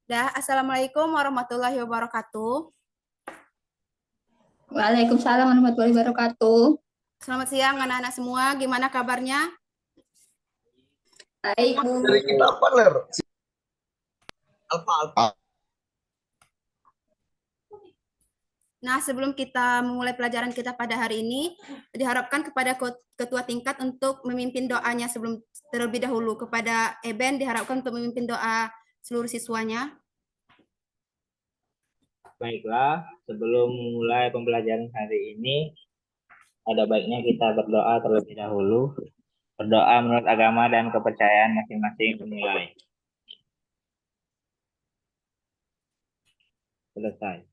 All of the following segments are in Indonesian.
Assalamualaikum warahmatullahi wabarakatuh. Waalaikumsalam warahmatullahi wabarakatuh. Selamat siang anak-anak semua, gimana kabarnya? Baik, Bu. Dari kita partner Alfa. Nah, sebelum kita memulai pelajaran kita pada hari ini, diharapkan kepada ketua tingkat untuk memimpin doanya sebelum terlebih dahulu. Kepada Eben diharapkan untuk memimpin doa seluruh siswanya. Baiklah, sebelum mulai pembelajaran hari ini, ada baiknya kita berdoa terlebih dahulu. Berdoa menurut agama dan kepercayaan masing-masing dimulai. Selesai.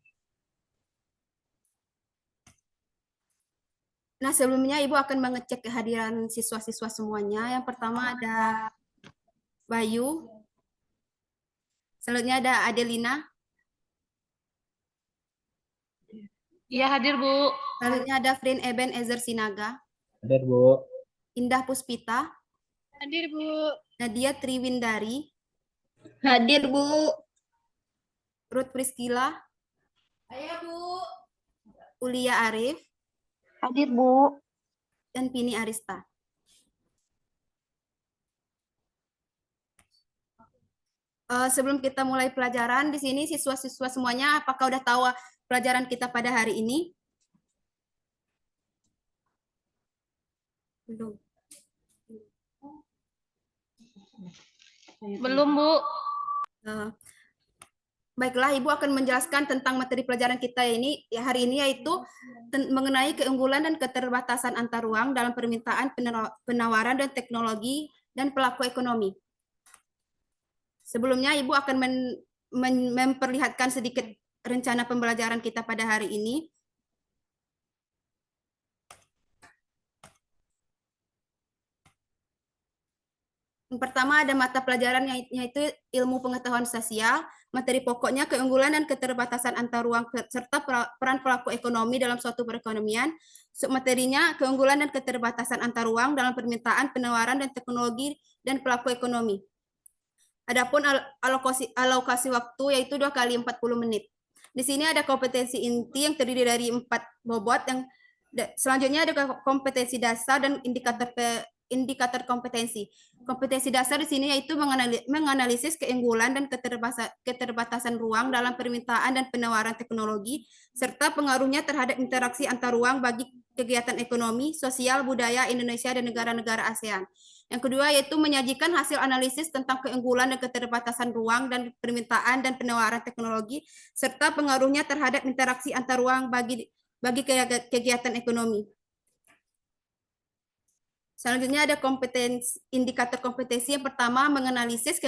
Nah, sebelumnya Ibu akan mengecek kehadiran siswa-siswa semuanya. Yang pertama ada Bayu. Selanjutnya ada Adelina. Iya, hadir, Bu. Selanjutnya ada Frin Eben Ezer Sinaga. Hadir, Bu. Indah Puspita. Hadir, Bu. Nadia Triwindari. Hadir, Bu. Ruth Priscila. Ayo, Bu. Ulia Arif. Hadir, Bu. Dan Pini Arista. Sebelum kita mulai pelajaran, di sini siswa-siswa semuanya apakah udah tahu pelajaran kita pada hari ini? Belum. Belum, Bu. Baiklah, Ibu akan menjelaskan tentang materi pelajaran kita ini hari ini, yaitu mengenai keunggulan dan keterbatasan antar ruang dalam permintaan, penawaran dan teknologi dan pelaku ekonomi. Sebelumnya Ibu akan memperlihatkan sedikit rencana pembelajaran kita pada hari ini. Yang pertama ada mata pelajaran yaitu ilmu pengetahuan sosial, materi pokoknya keunggulan dan keterbatasan antar ruang serta peran pelaku ekonomi dalam suatu perekonomian. Submaterinya keunggulan dan keterbatasan antar ruang dalam permintaan, penawaran dan teknologi dan pelaku ekonomi. Adapun alokasi waktu yaitu 2 kali 40 menit. Di sini ada kompetensi inti yang terdiri dari 4 bobot, yang selanjutnya ada kompetensi dasar dan indikator kompetensi. Kompetensi dasar di sini yaitu menganalisis keunggulan dan keterbatasan ruang dalam permintaan dan penawaran teknologi, serta pengaruhnya terhadap interaksi antar ruang bagi kegiatan ekonomi, sosial, budaya Indonesia dan negara-negara ASEAN. Yang kedua yaitu menyajikan hasil analisis tentang keunggulan dan keterbatasan ruang dan permintaan dan penawaran teknologi, serta pengaruhnya terhadap interaksi antar ruang bagi kegiatan ekonomi. Selanjutnya ada indikator kompetensi. Yang pertama, menganalisis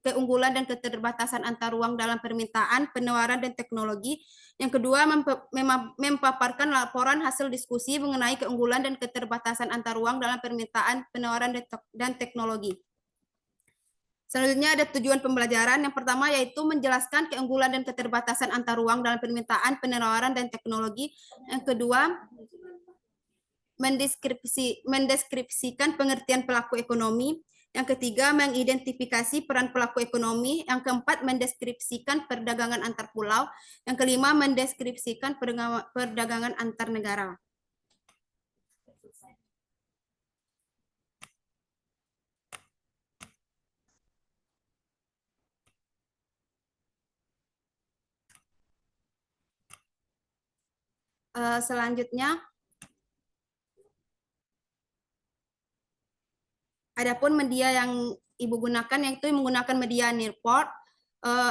keunggulan dan keterbatasan antar ruang dalam permintaan, penawaran, dan teknologi. Yang kedua, memaparkan laporan hasil diskusi mengenai keunggulan dan keterbatasan antar ruang dalam permintaan, penawaran, dan teknologi. Selanjutnya ada tujuan pembelajaran. Yang pertama yaitu menjelaskan keunggulan dan keterbatasan antar ruang dalam permintaan, penawaran, dan teknologi. Yang kedua, mendeskripsikan pengertian pelaku ekonomi. Yang ketiga, mengidentifikasi peran pelaku ekonomi. Yang keempat, mendeskripsikan perdagangan antar pulau. Yang kelima, mendeskripsikan perdagangan antar negara. Selanjutnya, adapun media yang Ibu gunakan yaitu menggunakan media Nearport,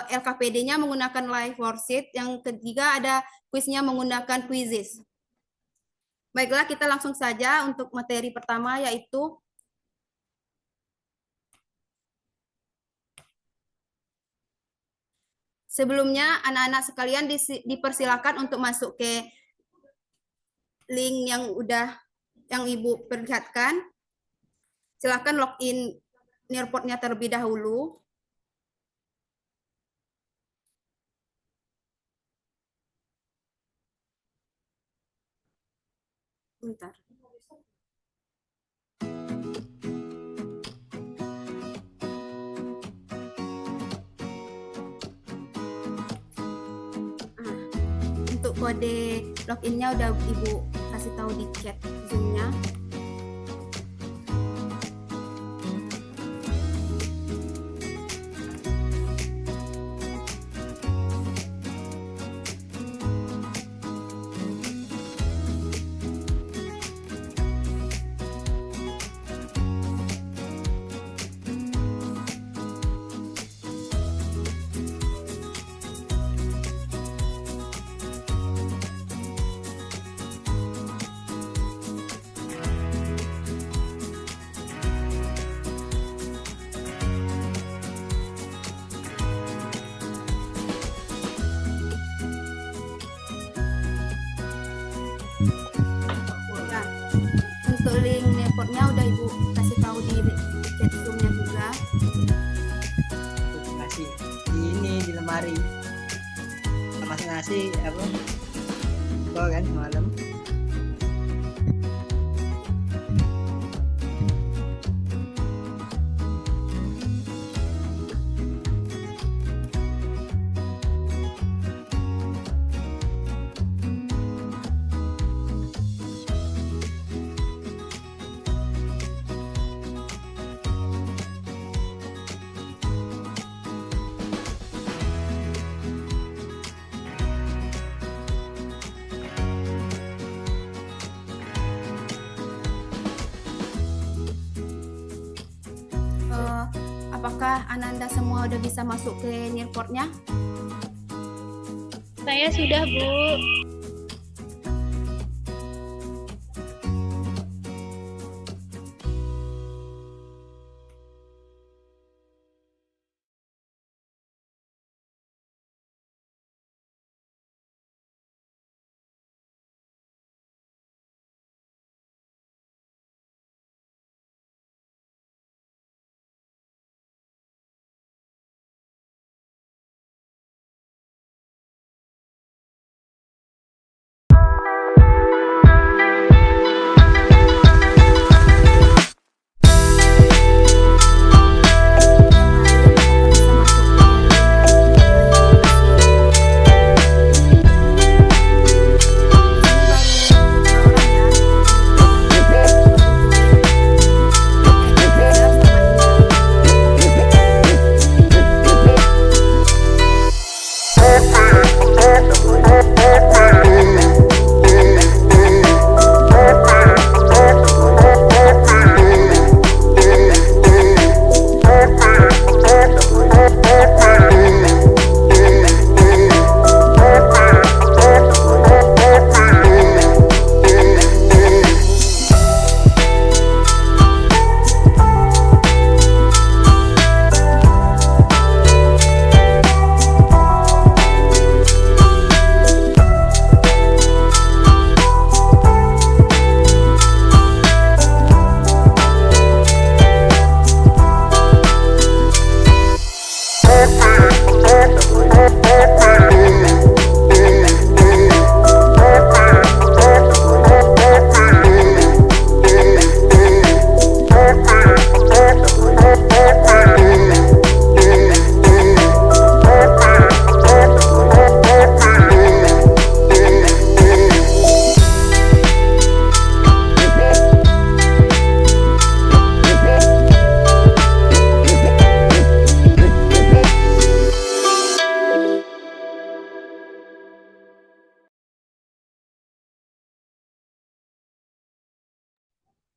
LKPD-nya menggunakan Live Worksheet, yang ketiga ada kuisnya menggunakan Quizzes. Baiklah, kita langsung saja untuk materi pertama yaitu sebelumnya anak-anak sekalian dipersilakan untuk masuk ke link yang Ibu perlihatkan. Silakan login Nearport-nya terlebih dahulu. Bentar. kode loginnya udah Ibu kasih tahu di chat Zoom-nya. Nah, untuk link reportnya udah Ibu kasih tahu di chat Zoom-nya juga. Nasi di ini di lemari sama nasi apa kau kan semalam apakah Ananda semua udah bisa masuk ke reportnya? Saya sudah, Bu.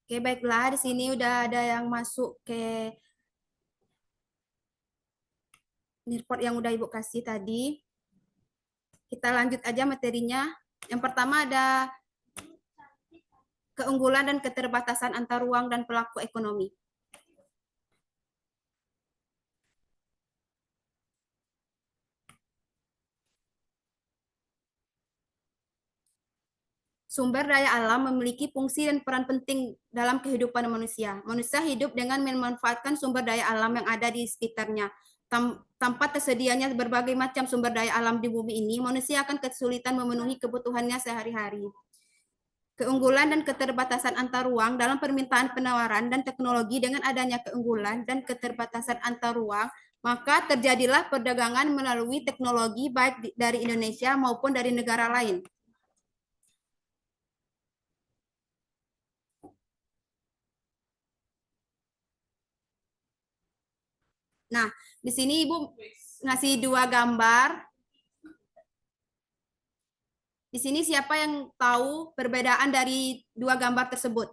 Oke, baiklah. Di sini udah ada yang masuk ke report yang udah Ibu kasih tadi. Kita lanjut aja materinya. Yang pertama ada keunggulan dan keterbatasan antar ruang dan pelaku ekonomi. Sumber daya alam memiliki fungsi dan peran penting dalam kehidupan manusia. Manusia hidup dengan memanfaatkan sumber daya alam yang ada di sekitarnya. Tanpa tersedianya berbagai macam sumber daya alam di bumi ini, manusia akan kesulitan memenuhi kebutuhannya sehari-hari. Keunggulan dan keterbatasan antar ruang dalam permintaan penawaran dan teknologi. Dengan adanya keunggulan dan keterbatasan antar ruang, maka terjadilah perdagangan melalui teknologi baik dari Indonesia maupun dari negara lain. Nah, di sini Ibu ngasih 2 gambar. Di sini siapa yang tahu perbedaan dari 2 gambar tersebut?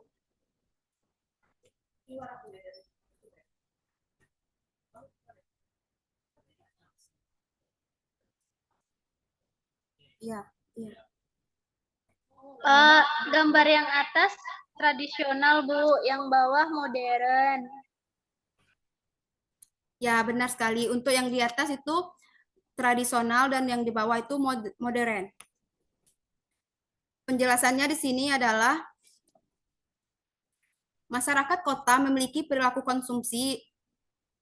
Iya, iya. Gambar yang atas tradisional, Bu. Yang bawah modern. Ya, benar sekali. Untuk yang di atas itu tradisional dan yang di bawah itu modern. Penjelasannya di sini adalah masyarakat kota memiliki perilaku konsumsi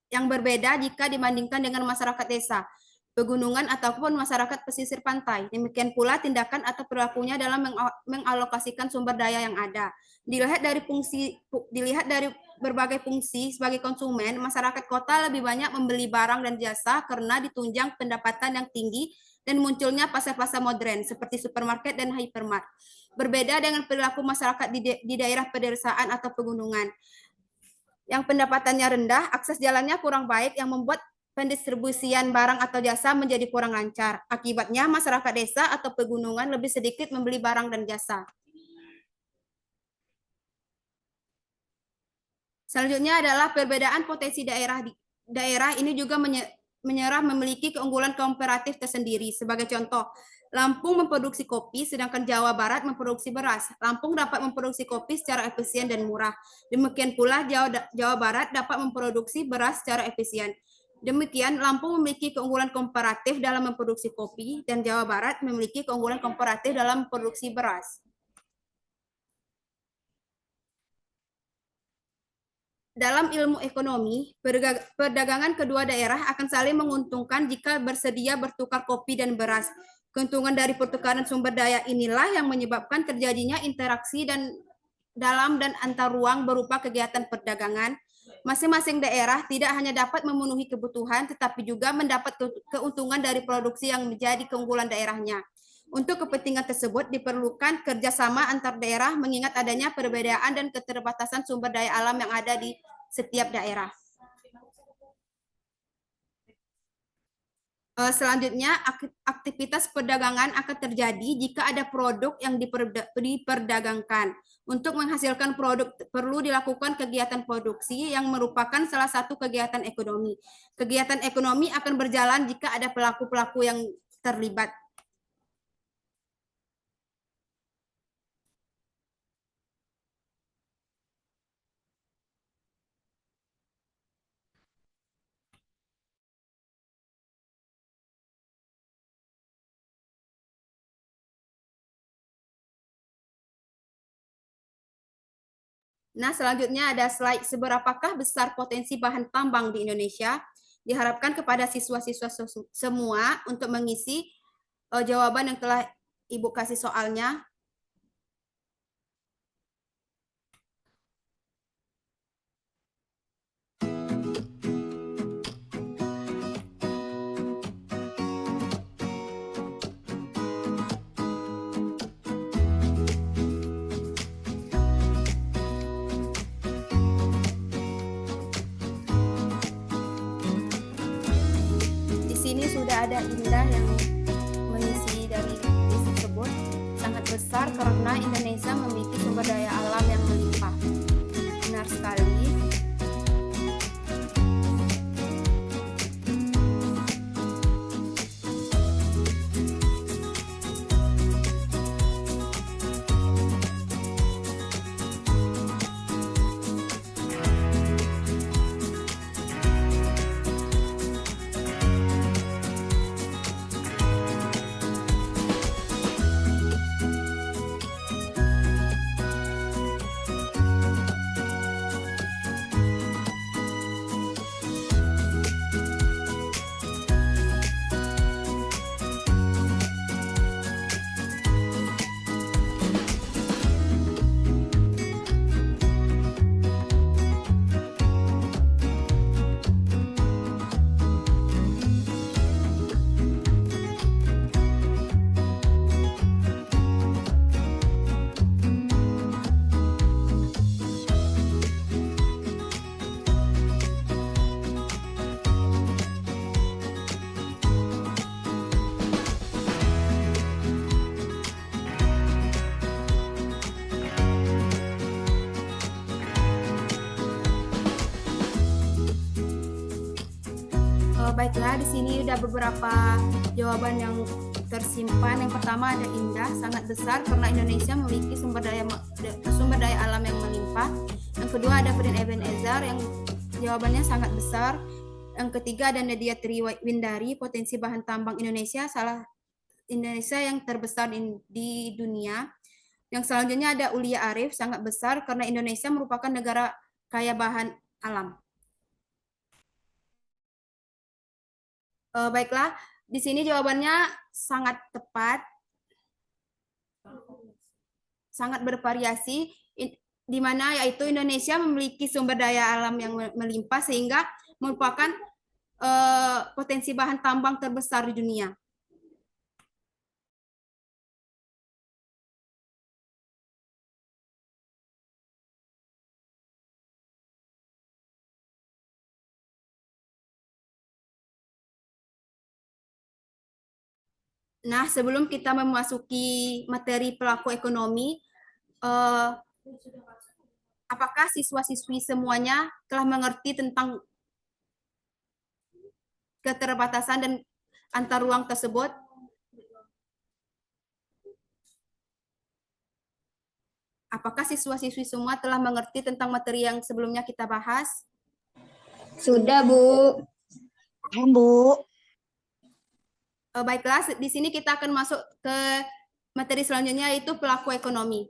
yang berbeda jika dibandingkan dengan masyarakat desa, pegunungan ataupun masyarakat pesisir pantai. Demikian pula tindakan atau perilakunya dalam mengalokasikan sumber daya yang ada. Dilihat dari berbagai fungsi sebagai konsumen, masyarakat kota lebih banyak membeli barang dan jasa karena ditunjang pendapatan yang tinggi dan munculnya pasar-pasar modern seperti supermarket dan hypermart. Berbeda dengan perilaku masyarakat di daerah pedesaan atau pegunungan yang pendapatannya rendah, akses jalannya kurang baik yang membuat pendistribusian barang atau jasa menjadi kurang lancar. Akibatnya masyarakat desa atau pegunungan lebih sedikit membeli barang dan jasa. Selanjutnya adalah perbedaan potensi daerah ini juga menyerah memiliki keunggulan komparatif tersendiri. Sebagai contoh, Lampung memproduksi kopi, sedangkan Jawa Barat memproduksi beras. Lampung dapat memproduksi kopi secara efisien dan murah. Demikian pula Jawa Barat dapat memproduksi beras secara efisien. Demikian, Lampung memiliki keunggulan komparatif dalam memproduksi kopi, dan Jawa Barat memiliki keunggulan komparatif dalam memproduksi beras. Dalam ilmu ekonomi, perdagangan kedua daerah akan saling menguntungkan jika bersedia bertukar kopi dan beras. Keuntungan dari pertukaran sumber daya inilah yang menyebabkan terjadinya interaksi dalam dan antar ruang berupa kegiatan perdagangan. Masing-masing daerah tidak hanya dapat memenuhi kebutuhan, tetapi juga mendapat keuntungan dari produksi yang menjadi keunggulan daerahnya. Untuk kepentingan tersebut diperlukan kerjasama antar daerah mengingat adanya perbedaan dan keterbatasan sumber daya alam yang ada di setiap daerah. Selanjutnya, aktivitas perdagangan akan terjadi jika ada produk yang diperdagangkan. Untuk menghasilkan produk perlu dilakukan kegiatan produksi yang merupakan salah satu kegiatan ekonomi. Kegiatan ekonomi akan berjalan jika ada pelaku-pelaku yang terlibat. Nah, selanjutnya ada slide seberapakah besar potensi bahan tambang di Indonesia. Diharapkan kepada siswa-siswa semua untuk mengisi jawaban yang telah Ibu kasih soalnya. Ini sudah ada Indah yang mengisi dari list tersebut. Sangat besar karena Indonesia memiliki sumber daya alam yang melimpah. Benar sekali. Baiklah, di sini ada beberapa jawaban yang tersimpan. Yang pertama ada Indah, sangat besar karena Indonesia memiliki sumber daya alam yang melimpah. Yang kedua ada Ferdin Ebenezer yang jawabannya sangat besar. Yang ketiga ada Nadia Triwindari, potensi bahan tambang Indonesia yang terbesar di dunia. Yang selanjutnya ada Ulia Arif, sangat besar karena Indonesia merupakan negara kaya bahan alam. Baiklah, di sini jawabannya sangat tepat, sangat bervariasi, di mana yaitu Indonesia memiliki sumber daya alam yang melimpah sehingga merupakan potensi bahan tambang terbesar di dunia. Nah, sebelum kita memasuki materi pelaku ekonomi, apakah siswa-siswi semuanya telah mengerti tentang keterbatasan dan antar ruang tersebut? Apakah siswa-siswi semua telah mengerti tentang materi yang sebelumnya kita bahas? Sudah, Bu. Bu. Baiklah, di sini kita akan masuk ke materi selanjutnya yaitu pelaku ekonomi.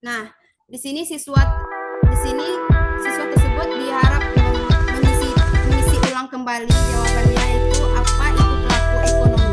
Nah, di sini siswa tersebut diharap mengisi ulang kembali jawabannya itu apa itu pelaku ekonomi.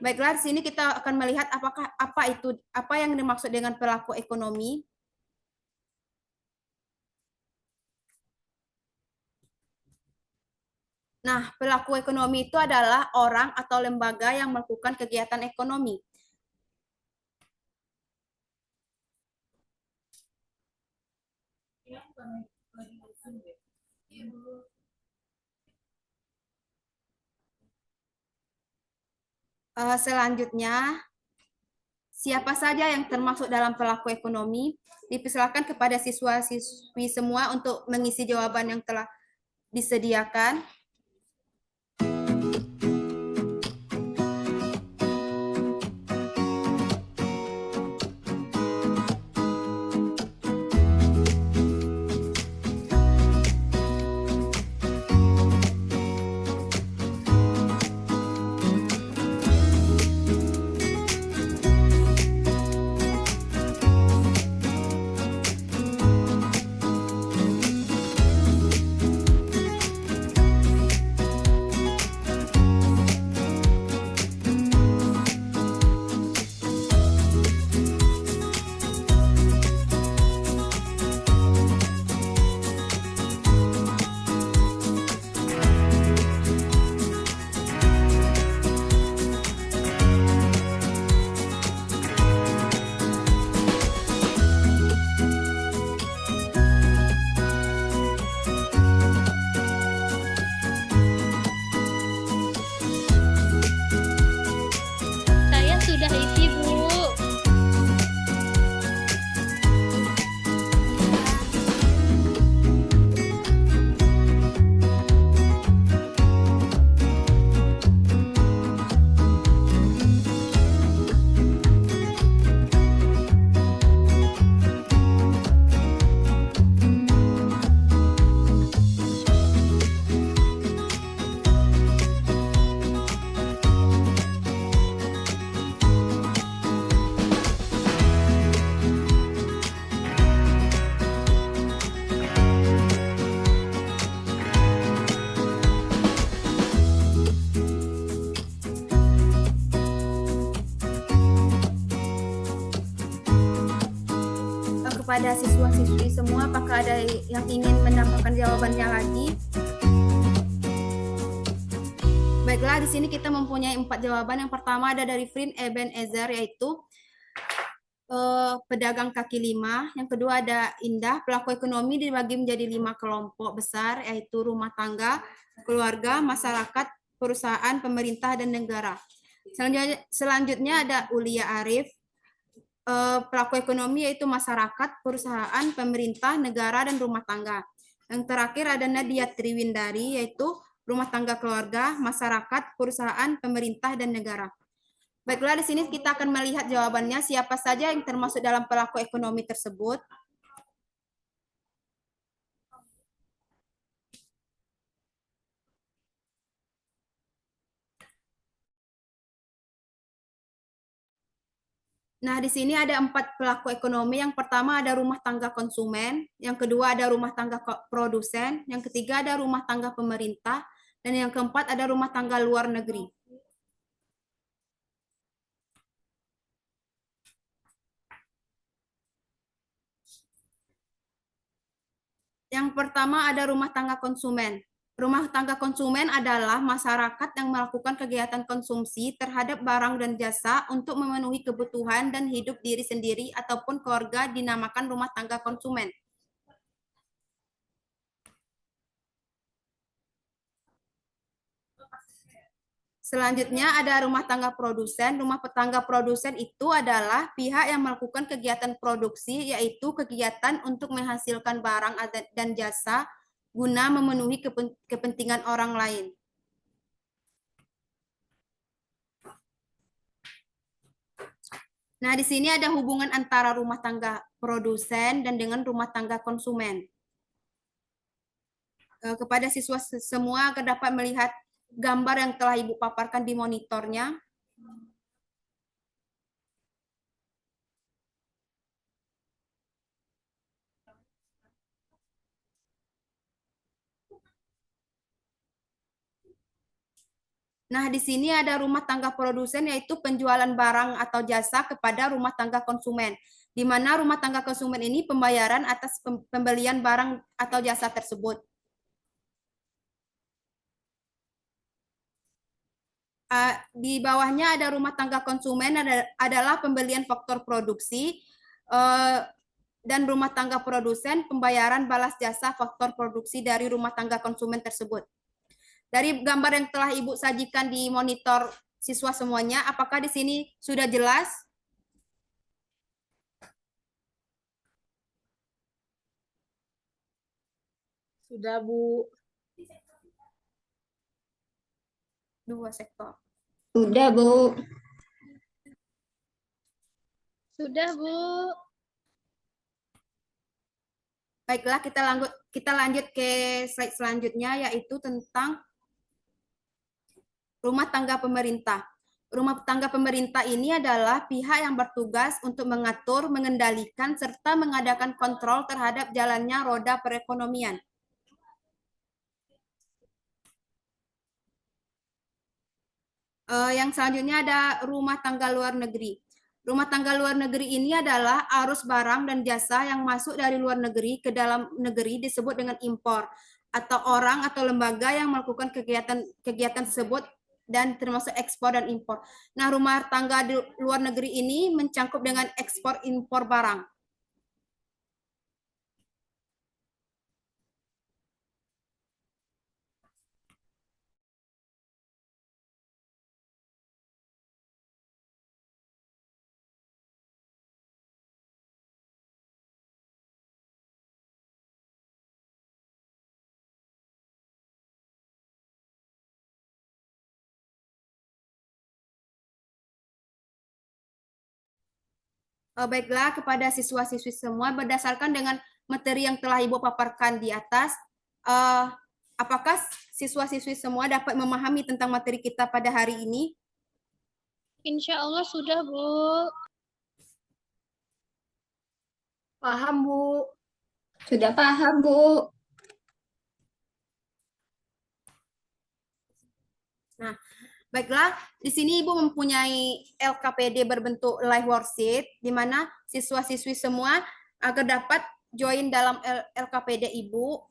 Baiklah, di sini kita akan melihat apa yang dimaksud dengan pelaku ekonomi. Nah, pelaku ekonomi itu adalah orang atau lembaga yang melakukan kegiatan ekonomi. Selanjutnya, siapa saja yang termasuk dalam pelaku ekonomi? Dipersilakan kepada siswa-siswi semua untuk mengisi jawaban yang telah disediakan. Saya sudah isi, Bu. Kepada siswa-siswi semua, apakah ada yang ingin menambahkan jawabannya lagi? Baiklah, di sini kita mempunyai 4 jawaban. Yang pertama ada dari Frin Ebenezer, yaitu pedagang kaki lima. Yang kedua ada Indah, pelaku ekonomi dibagi menjadi 5 kelompok besar, yaitu rumah tangga, keluarga, masyarakat, perusahaan, pemerintah, dan negara. Selanjutnya ada Ulia Arif, pelaku ekonomi yaitu masyarakat, perusahaan, pemerintah, negara, dan rumah tangga. Yang terakhir ada Nadia Triwindari, yaitu rumah tangga, keluarga, masyarakat, perusahaan, pemerintah, dan negara. Baiklah, di sini kita akan melihat jawabannya siapa saja yang termasuk dalam pelaku ekonomi tersebut. Nah, di sini ada 4 pelaku ekonomi. Yang pertama ada rumah tangga konsumen, yang kedua ada rumah tangga produsen, yang ketiga ada rumah tangga pemerintah, dan yang keempat ada rumah tangga luar negeri. Yang pertama ada rumah tangga konsumen. Rumah tangga konsumen adalah masyarakat yang melakukan kegiatan konsumsi terhadap barang dan jasa untuk memenuhi kebutuhan dan hidup diri sendiri ataupun keluarga, dinamakan rumah tangga konsumen. Selanjutnya ada rumah tangga produsen. Rumah tangga produsen itu adalah pihak yang melakukan kegiatan produksi, yaitu kegiatan untuk menghasilkan barang dan jasa guna memenuhi kepentingan orang lain. Nah, di sini ada hubungan antara rumah tangga produsen dan dengan rumah tangga konsumen. Kepada siswa semua agar dapat melihat gambar yang telah Ibu paparkan di monitornya. Nah, di sini ada rumah tangga produsen, yaitu penjualan barang atau jasa kepada rumah tangga konsumen, di mana rumah tangga konsumen ini pembayaran atas pembelian barang atau jasa tersebut. Di bawahnya ada rumah tangga konsumen adalah pembelian faktor produksi, dan rumah tangga produsen pembayaran balas jasa faktor produksi dari rumah tangga konsumen tersebut. Dari gambar yang telah Ibu sajikan di monitor siswa semuanya, apakah di sini sudah jelas? Sudah, Bu. Dua sektor. Sudah, Bu. Sudah, Bu. Baiklah, kita lanjut ke slide selanjutnya, yaitu tentang rumah tangga pemerintah. Rumah tangga pemerintah ini adalah pihak yang bertugas untuk mengatur, mengendalikan, serta mengadakan kontrol terhadap jalannya roda perekonomian. Yang selanjutnya ada rumah tangga luar negeri. Rumah tangga luar negeri ini adalah arus barang dan jasa yang masuk dari luar negeri ke dalam negeri disebut dengan impor, atau orang atau lembaga yang melakukan kegiatan tersebut dan termasuk ekspor dan impor. Nah, rumah tangga di luar negeri ini mencangkup dengan ekspor impor barang. Baiklah, kepada siswa-siswi semua, berdasarkan dengan materi yang telah Ibu paparkan di atas, apakah siswa-siswi semua dapat memahami tentang materi kita pada hari ini? Insya Allah sudah, Bu. Paham, Bu. Sudah paham, Bu. Nah, baiklah, di sini Ibu mempunyai LKPD berbentuk live worksheet, di mana siswa-siswi semua agar dapat join dalam LKPD Ibu.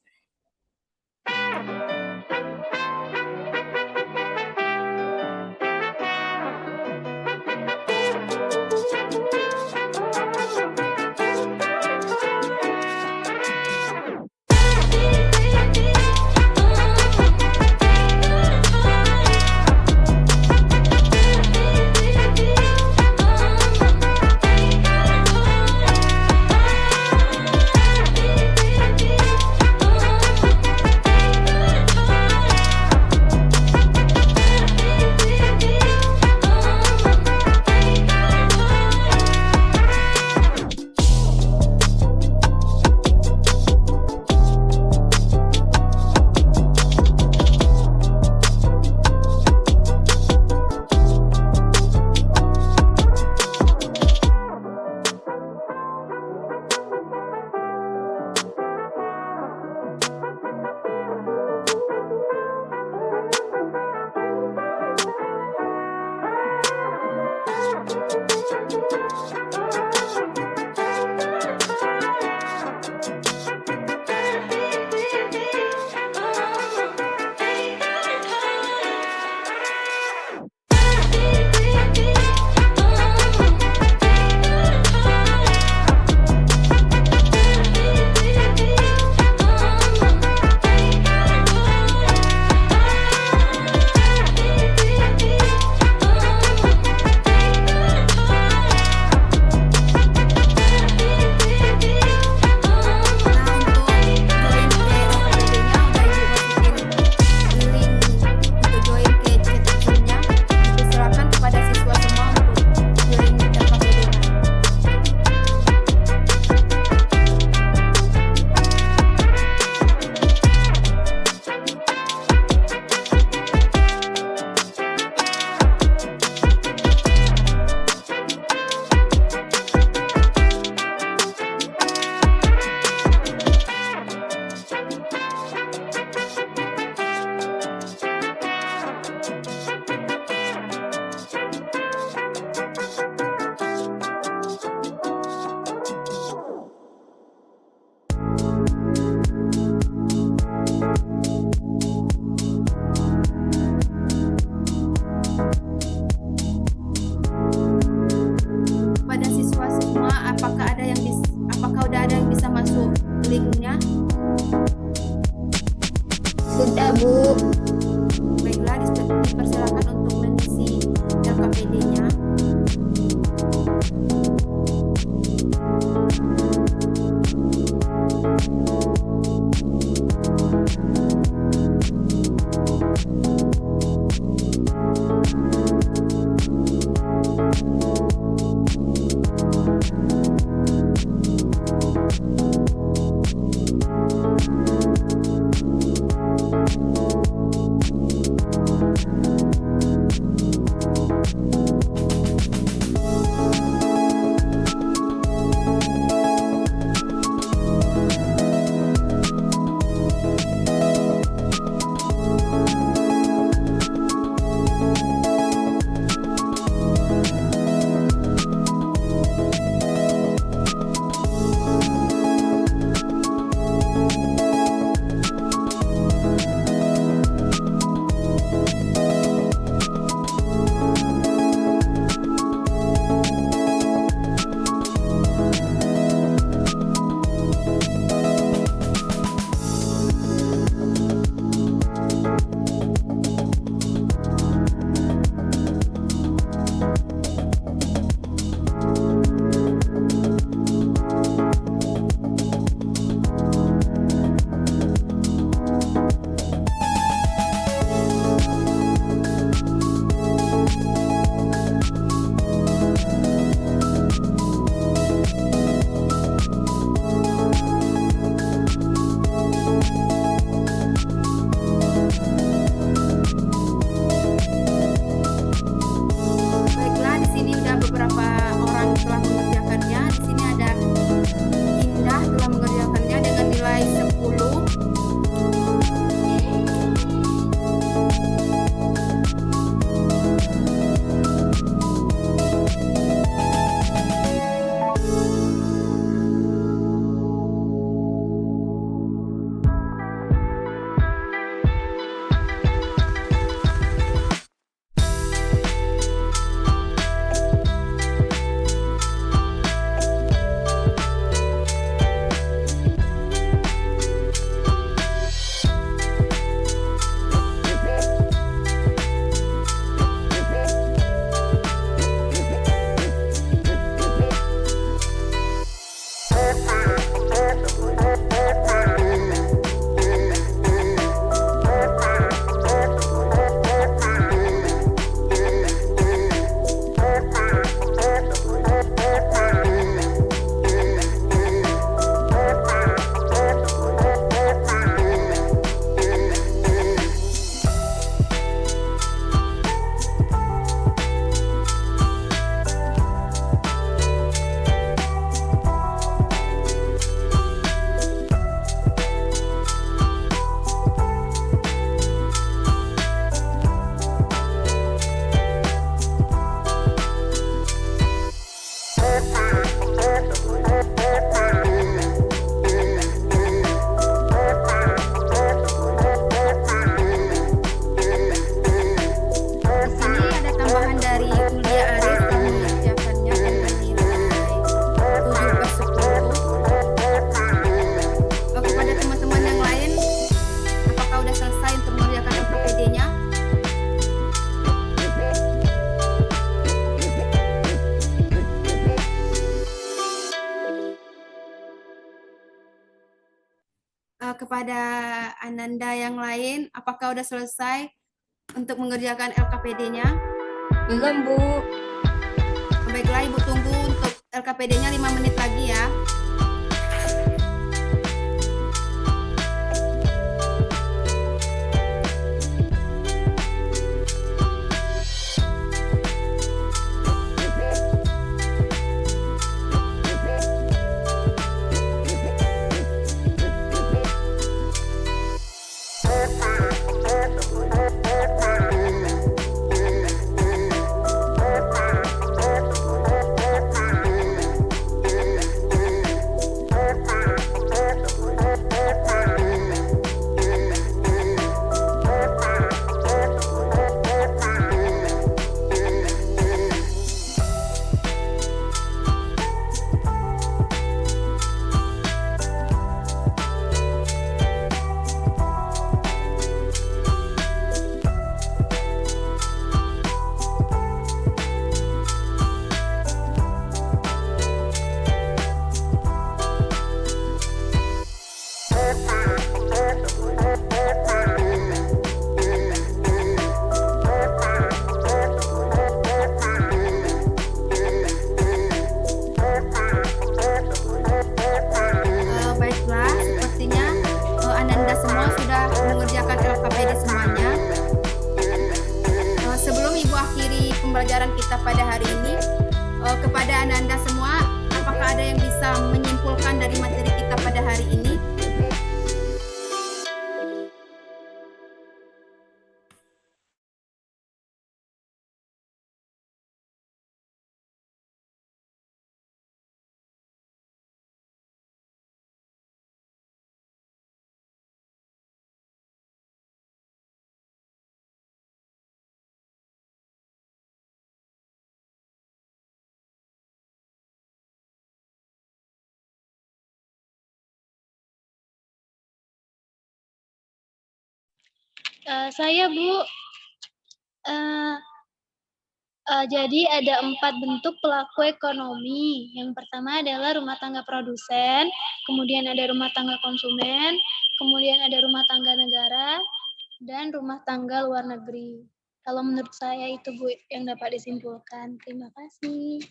kepada Ananda yang lain, apakah udah selesai untuk mengerjakan LKPD-nya? Belum, Bu. Baiklah, Ibu tunggu untuk LKPD-nya 5 menit lagi ya. Baiklah, sepertinya Ananda semua sudah mengerjakan LKPD semuanya. Sebelum Ibu akhiri pembelajaran kita pada hari ini, kepada Ananda semua, apakah ada yang bisa menyimpulkan dari materi kita pada hari ini? Saya, Bu. Jadi ada 4 bentuk pelaku ekonomi. Yang pertama adalah rumah tangga produsen, kemudian ada rumah tangga konsumen, kemudian ada rumah tangga negara, dan rumah tangga luar negeri. Kalau menurut saya itu, Bu, yang dapat disimpulkan. Terima kasih.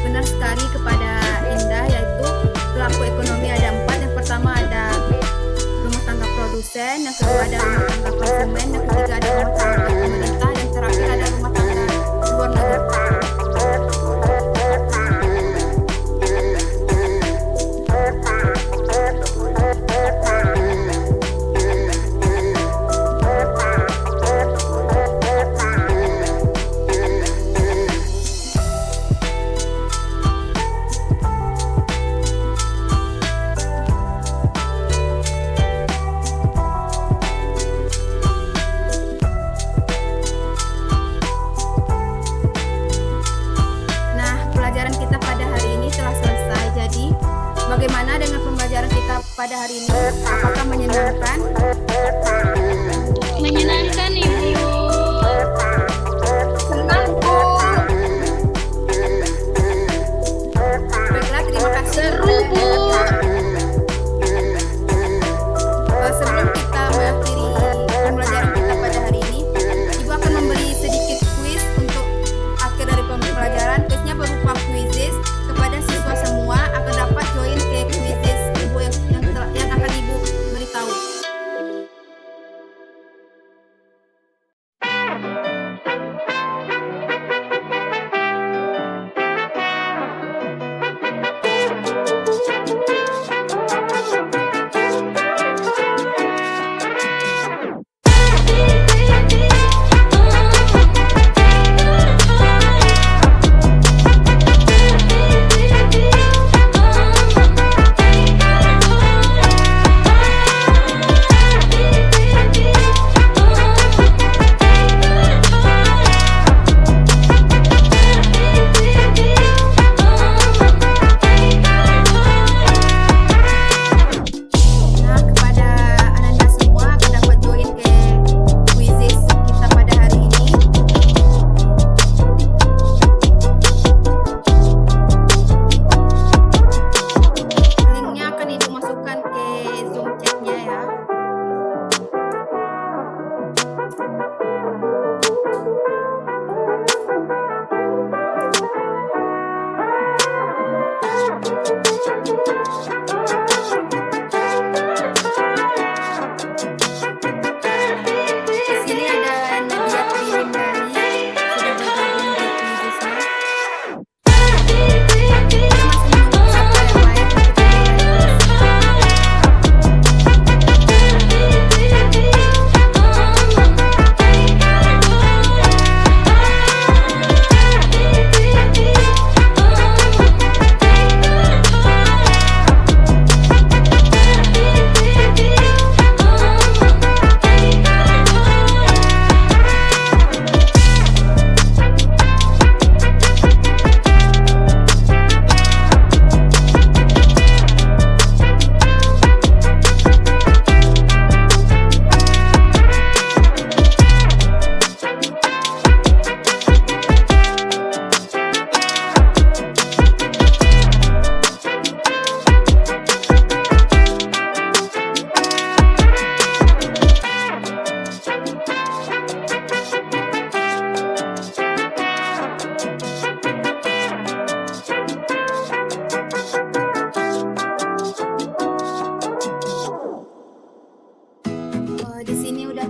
Benar sekali kepada Indah, yaitu pelaku ekonomi ada 4. Yang pertama ada rumah tangga produsen, yang kedua ada rumah tangga konsumen, yang ketiga ada rumah tangga pemerintah, dan terakhir ada rumah tangga luar negeri.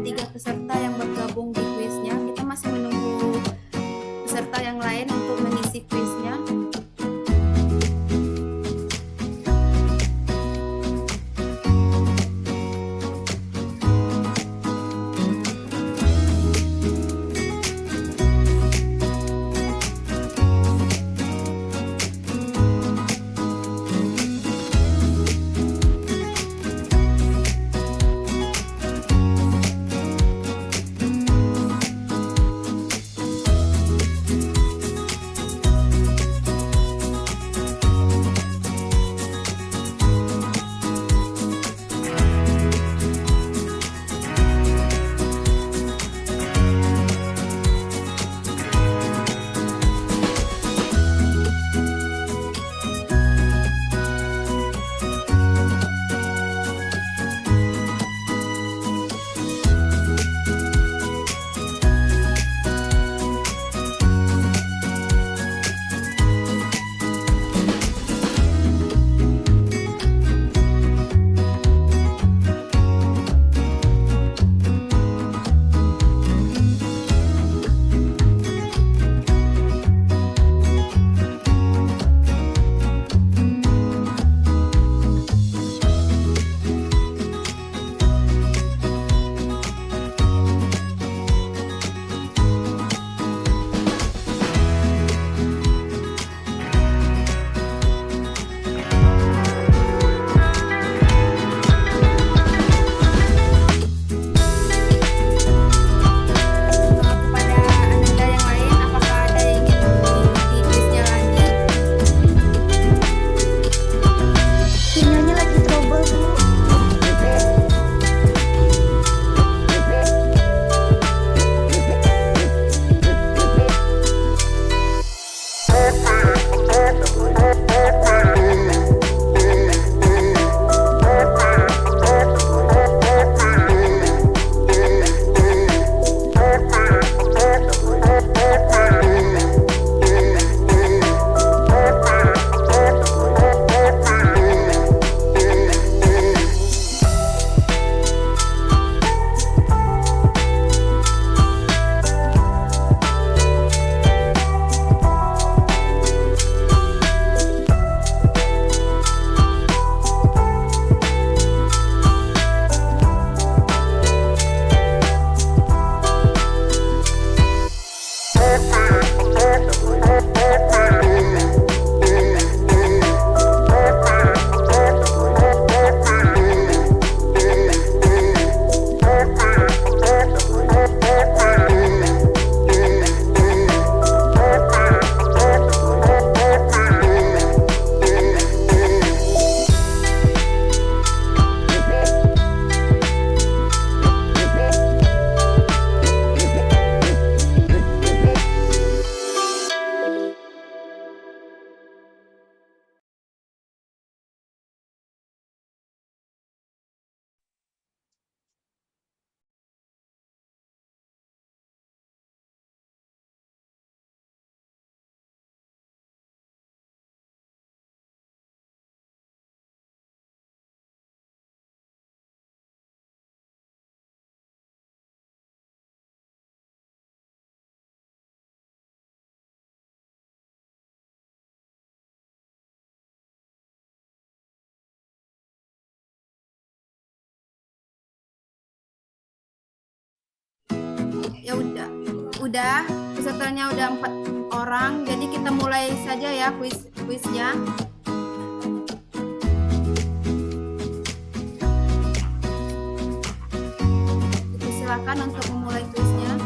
3 peserta yang bergabung di kuisnya. Kita masih menunggu peserta yang lain untuk mengisi kuisnya. Ya udah pesertanya udah 4 orang, jadi kita mulai saja ya kuisnya. Silakan untuk memulai kuisnya.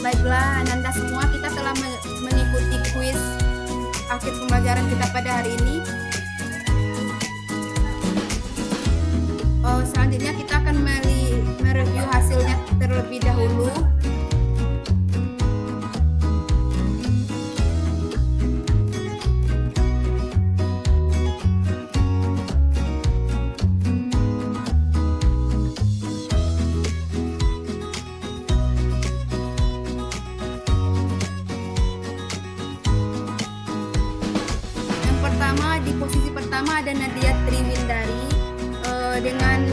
Baiklah, Ananda semua, kita telah mengikuti kuis akhir pembelajaran kita pada hari ini. Selanjutnya kita akan mereview hasilnya terlebih dahulu. Di posisi pertama ada Nadia Triwindari dengan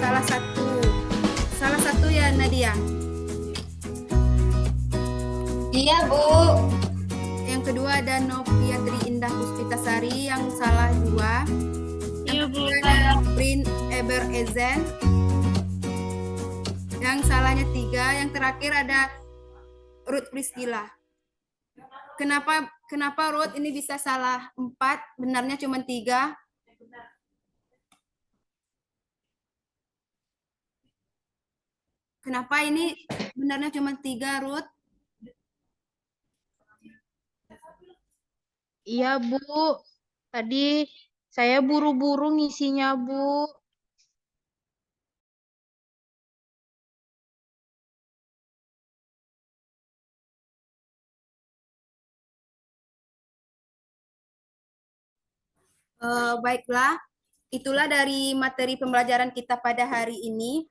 salah satu ya Nadia. Iya, Bu. Yang kedua ada Novia Tri Indah Puspitasari yang salah 2. Yang ketiga ada Prin Eber Ezen yang salahnya 3. Yang terakhir ada Ruth Priscilla. Kenapa Ruth ini bisa salah 4, benarnya cuma 3? Kenapa ini benarnya cuma 3, Ruth? Iya, Bu. Tadi saya buru-buru ngisinya, Bu. Baiklah, itulah dari materi pembelajaran kita pada hari ini.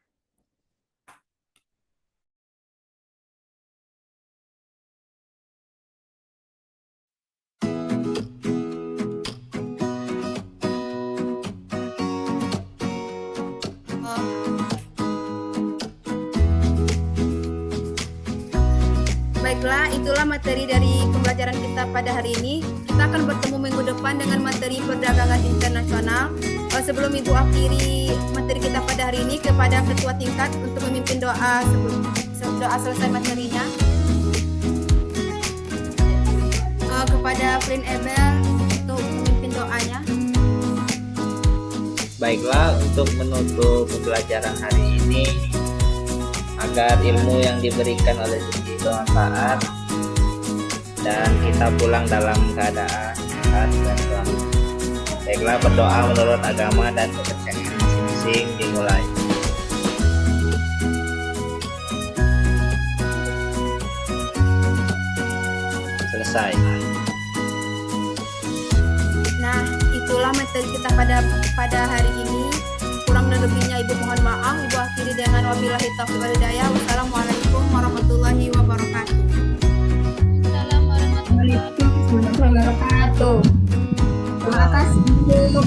Baiklah, itulah materi dari pembelajaran kita pada hari ini. Kita akan bertemu minggu depan dengan materi perdagangan internasional. Sebelum Ibu akhiri materi kita pada hari ini, kepada Ketua Tingkat untuk memimpin doa sebelum doa selesai materinya. Kepada Prin Ebel untuk memimpin doanya. Baiklah, untuk menutup pembelajaran hari ini, agar ilmu yang diberikan oleh Suci bermanfaat dan kita pulang dalam keadaan sehat dan selamat. Baiklah, berdoa menurut agama dan kepercayaan masing-masing dimulai. Selesai. Nah, itulah materi kita pada hari ini. Kurang dan lebihnya Ibu mohon maaf. Ibu akhiri dengan wabillahi taufiq wal hidayah. Wassalamualaikum warahmatullahi wabarakatuh. Assalamualaikum warahmatullahi Wabarakatuh. Terima kasih, Bu.